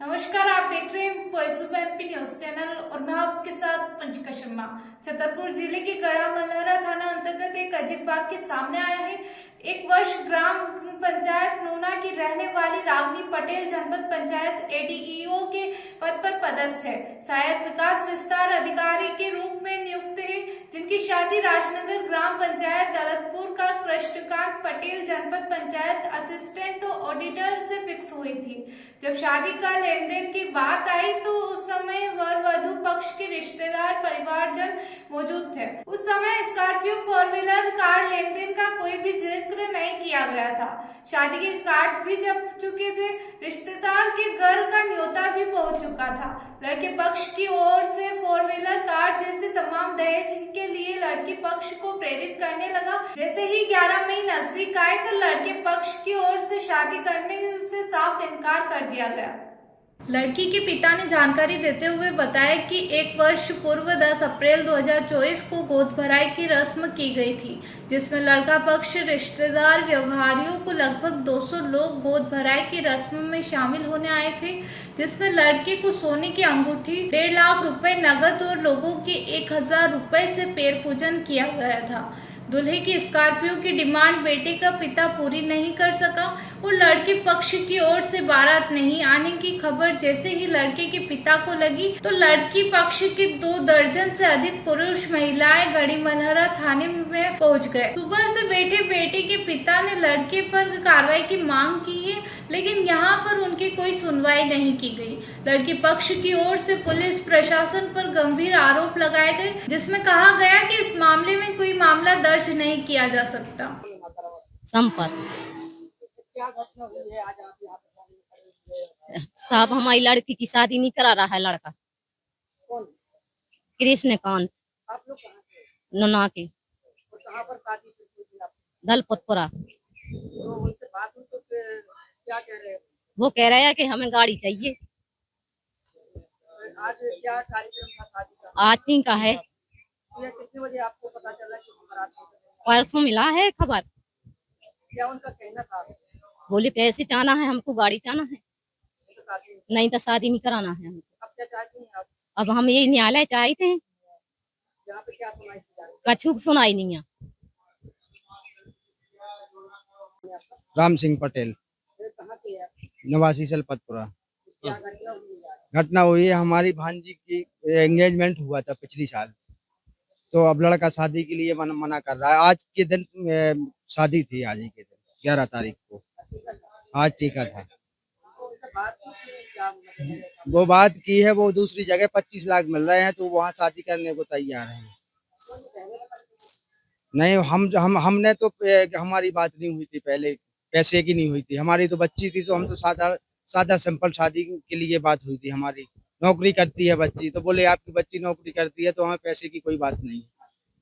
नमस्कार, आप देख रहे हैं voice of MP news channel और मैं आपके साथ पंचिका शर्मा। छतरपुर जिले के गढ़ा मल्हारा थाना अंतर्गत एक अजीब बात के सामने आया है। एक वर्ष ग्राम पंचायत नूना की रहने वाली रागनी पटेल जनपद पंचायत एडीईओ के पद पर पदस्थ है। सहायक विकास विस्तार अधिकारी के रूप में नियुक्त है, जिनकी शादी राजनगर ग्राम पंचायत दौलतपुर का कृष्णकांत पटेल जनपद पंचायत असिस्टेंट ऑडिटर से फिक्स हुई थी। जब शादी का लेन देन की बात आई तो उस समय वर वधु पक्ष के रिश्तेदार परिवारजन मौजूद थे। उस समय स्कॉर्पियो 4 व्हीलर कार लेन देन का कोई भी जिक्र नहीं किया गया था। शादी के कार्ड भी जब चुके थे, रिश्तेदार के घर का न्योता भी पहुंच चुका था। लड़के पक्ष की ओर से 4 व्हीलर कार जैसे तमाम दहेज के लिए लड़की पक्ष को प्रेरित करने लगा। जैसे ही 11 मई नजदीक आए तो लड़के पक्ष की ओर से शादी करने से साफ इनकार कर दिया गया। लड़की के पिता ने जानकारी देते हुए बताया कि एक वर्ष पूर्व 10 अप्रैल 2024 को गोद भराई की रस्म की गई थी, जिसमें लड़का पक्ष रिश्तेदार व्यवहारियों को लगभग 200 लोग गोद भराई की रस्म में शामिल होने आए थे, जिसमें लड़के को सोने की अंगूठी, 1.5 लाख रुपए नगद और लोगों के 1000 रुपए से पैर पूजन किया गया था। दूल्हे की स्कॉर्पियो की डिमांड बेटे का पिता पूरी नहीं कर सका और लड़के पक्ष की ओर से बारात नहीं आने की खबर जैसे ही लड़के के पिता को लगी तो लड़की पक्ष के 2 दर्जन से अधिक पुरुष महिलाएं गढ़ी मल्हारा थाने में पहुंच गए। सुबह से बैठे बेटे के पिता ने लड़के पर कार्रवाई की मांग की है, लेकिन यहाँ पर उनकी कोई सुनवाई नहीं की गई। लड़की पक्ष की ओर से पुलिस प्रशासन पर गंभीर आरोप लगाए गए, जिसमें कहा गया कि इस मामले में कोई मामला दर्ज नहीं किया जा सकता। क्या घटना हुई है आज आप यहाँ पर? साहब हमारी लड़की की शादी नहीं करा रहा है लड़का। कौन? कृष्णकांत आप लोग कहाँ से? नोना के और कहाँ पर शादी हुई थी आपकी? दलपतपुरा। तो उनसे बात हुई तो क्या कह रहे हैं? वो कह रहा है कि हमें गाड़ी चाहिए। आज क्या कार्यक्रम था शादी का? आज तीन का है। ये कितने बजे आपको पता चला कि बारात में? परसों मिला है खबर। क्या उनका कहना था? बोले पैसे चाहना है, हमको गाड़ी चाहना है, तो शादी नहीं तो शादी नहीं कराना है हमको। अब क्या चाहती हैं आप? अब हम ये न्यायालय चाहते हैं, यहाँ पे क्या सुनाई थी जा रही कछु सुनाई नहीं है। है आपका? राम सिंह पटेल, ये कहाँ के हैं? निवासी सलपतपुरा। क्या घटना हुई है? घटना हुई है, हमारी भांजी की एंगेजमेंट हुआ था पिछली साल, तो अब लड़का शादी के लिए मना कर रहा है। आज के दिन शादी थी, आज ही के दिन 11 तारीख को आज टीका था। तो उनसे बात की थी, क्या मतलब है? वो बात की है, वो दूसरी जगह 25 लाख मिल रहे हैं तो वहाँ शादी करने को तैयार है। नहीं, हमने तो हमारी बात नहीं हुई थी पहले, पैसे की नहीं हुई थी, हमारी तो बच्ची थी, तो हम तो सादा सिंपल शादी के लिए बात हुई थी। हमारी नौकरी करती है बच्ची, तो बोले आपकी बच्ची नौकरी करती है तो हमें पैसे की कोई बात नहीं।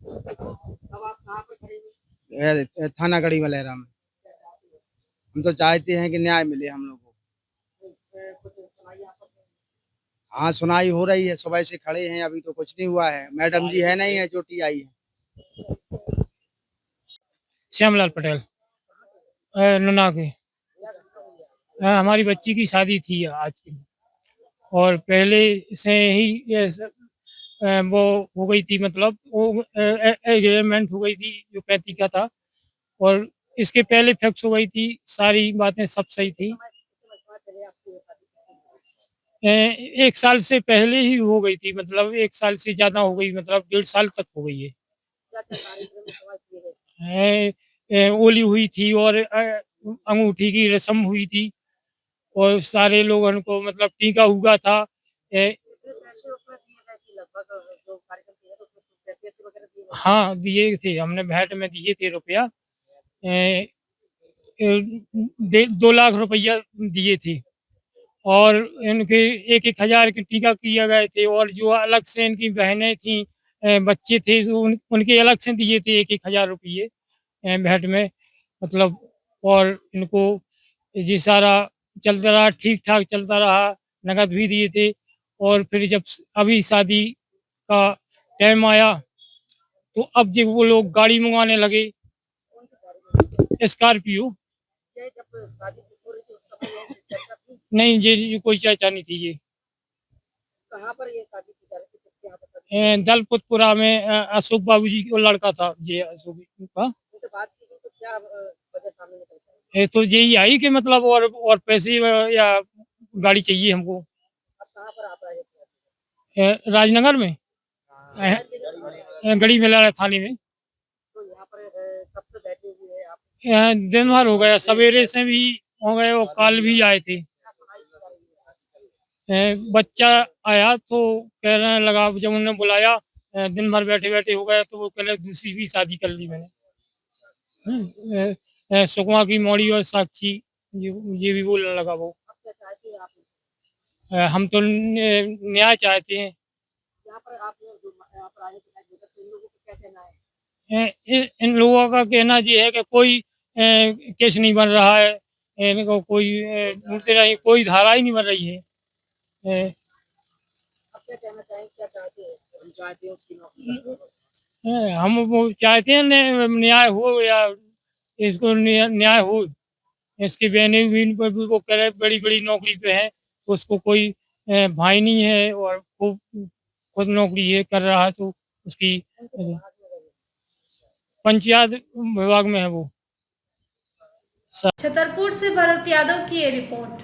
अब आप कहाँ पर खड़े हुए? थाना गढ़ी मल्हारा में हम तो चाहते हैं कि न्याय मिले हम लोगों को। कुछ सुनाई आप? हाँ, सुनाई हो रही है, सुबह से खड़े हैं, अभी तो कुछ नहीं हुआ है। मैडम जी है नहीं है, जो टी आई है। श्यामलाल पटेल नन्ना के। हमारी बच्ची की शादी थी आज की, और पहले से ही वो हो गई थी, मतलब वो एग्रीमेंट हो गई थी जो 35 का था, और इसके पहले फिक्स हो गई थी। सारी बातें सब सही थी। 1 साल से पहले ही हो गई थी, मतलब 1 साल से ज्यादा हो गई, मतलब 1.5 साल तक हो गई है। ओली हुई थी और अंगूठी की रस्म हुई थी, और सारे लोगों को मतलब टीका हुआ था। हाँ, दिए थे, हमने भेंट में दिए थे रुपया। 2 लाख रुपया दिए थे, और इनके 1,000 के टीका किया गए थे, और जो अलग से इनकी बहनें थी, बच्चे थे, उनके अलग से दिए थे 1,000 रुपये भेंट में, मतलब। और इनको ये सारा चलता रहा, ठीक ठाक चलता रहा, नगद भी दिए थे। और फिर जब अभी शादी का टाइम आया तो अब जब वो लोग गाड़ी मंगाने लगे, स्कॉर्पियो। नहीं ये कोई चाचा नहीं थी ये। कहाँ पर ये शादी की जा रही थी, किसके यहाँ पर शादी? दलपतपुरा में अशोक बाबू जी का लड़का था ये अशोक का। उनसे बात की थी तो क्या वजह सामने निकलता है? तो यही आई कि मतलब और पैसे या गाड़ी चाहिए हमको। अब कहाँ पर आप रहे थे? राजनगर में गड़ी मेला थाने में। तो यहाँ पर कब से बैठे हुए हैं आप? दिन भर हो गया, सवेरे से भी हो गए और कल भी आए थे। बच्चा आया तो कह रहे लगा, जब उन्होंने बुलाया दिन भर बैठे बैठे हो गया तो वो कह रहे दूसरी भी शादी कर ली मैंने। सुकमा की मौड़ी और साक्षी ये भी बोलने लगा वो। अब क्या चाहते हैं आप? हम तो न्याय चाहते हैं। यहाँ पर आप यहाँ पर आने के बाद इन लोगों को क्या कहना है? इन लोगों का कहना ये है कि कोई केस नहीं बन रहा है, इनको कोई धारा ही नहीं बन रही है। अब क्या कहना चाहेंगे, क्या चाहते हैं? हम चाहते हैं उसकी नौकरी। हम वो चाहते हैं न्याय हो या इसको न्याय हो। इसकी बहनें भी वो कह रहे बड़ी बड़ी नौकरी पे है, उसको कोई भाई नहीं है और खुद नौकरी ये कर रहा है, तो उसकी पंचायत विभाग में है वो। छतरपुर से भरत यादव की ये रिपोर्ट।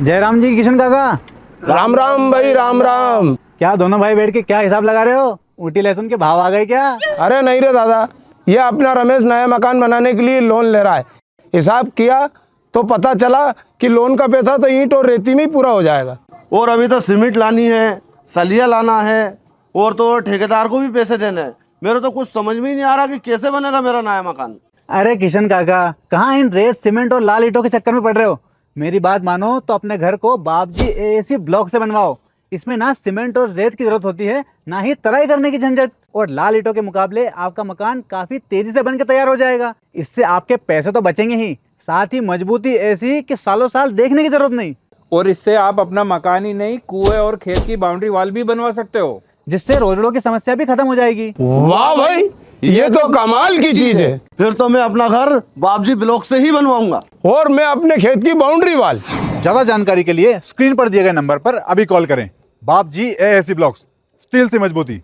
जयराम जी, किशन काका, राम राम भाई, राम राम। क्या दोनों भाई बैठ के क्या हिसाब लगा रहे हो? ऊटी लहसुन के भाव आ गए क्या? अरे नहीं रे दादा, ये अपना रमेश नया मकान बनाने के लिए लोन ले रहा है। हिसाब किया तो पता चला कि लोन का पैसा तो ईंट और रेती में ही पूरा हो जाएगा। और अभी तो सीमेंट लानी है, सलिया लाना है और तो ठेकेदार को भी पैसे देने हैं। मेरे तो कुछ समझ में ही नहीं आ रहा कि कैसे बनेगा मेरा नया मकान। अरे किशन काका, कहाँ इन रेत सीमेंट और लाल ईंटों के चक्कर में पड़ रहे हो? मेरी बात मानो तो अपने घर को बाबजी एएसी ब्लॉक से बनवाओ। इसमें ना सीमेंट और रेत की जरूरत होती है, ना ही तराई करने की झंझट। और लाल ईंटों के मुकाबले आपका मकान काफी तेजी से बनकर तैयार हो जाएगा। इससे आपके पैसे तो बचेंगे ही, साथ ही मजबूती ऐसी कि सालों साल देखने की जरूरत नहीं। और इससे आप अपना मकान ही नहीं, कुएं और खेत की बाउंड्री वॉल भी बनवा सकते हो, जिससे रोजड़ों की समस्या भी खत्म हो जाएगी। वाह भाई, ये तो कमाल की चीज है। फिर तो मैं अपना घर बाबजी ब्लॉक से ही बनवाऊंगा। और मैं अपने खेत की बाउंड्री वाल। ज्यादा जानकारी के लिए स्क्रीन पर दिए गए नंबर पर अभी कॉल करें। बाबजी एएसी ब्लॉक्स, स्टील से मजबूती।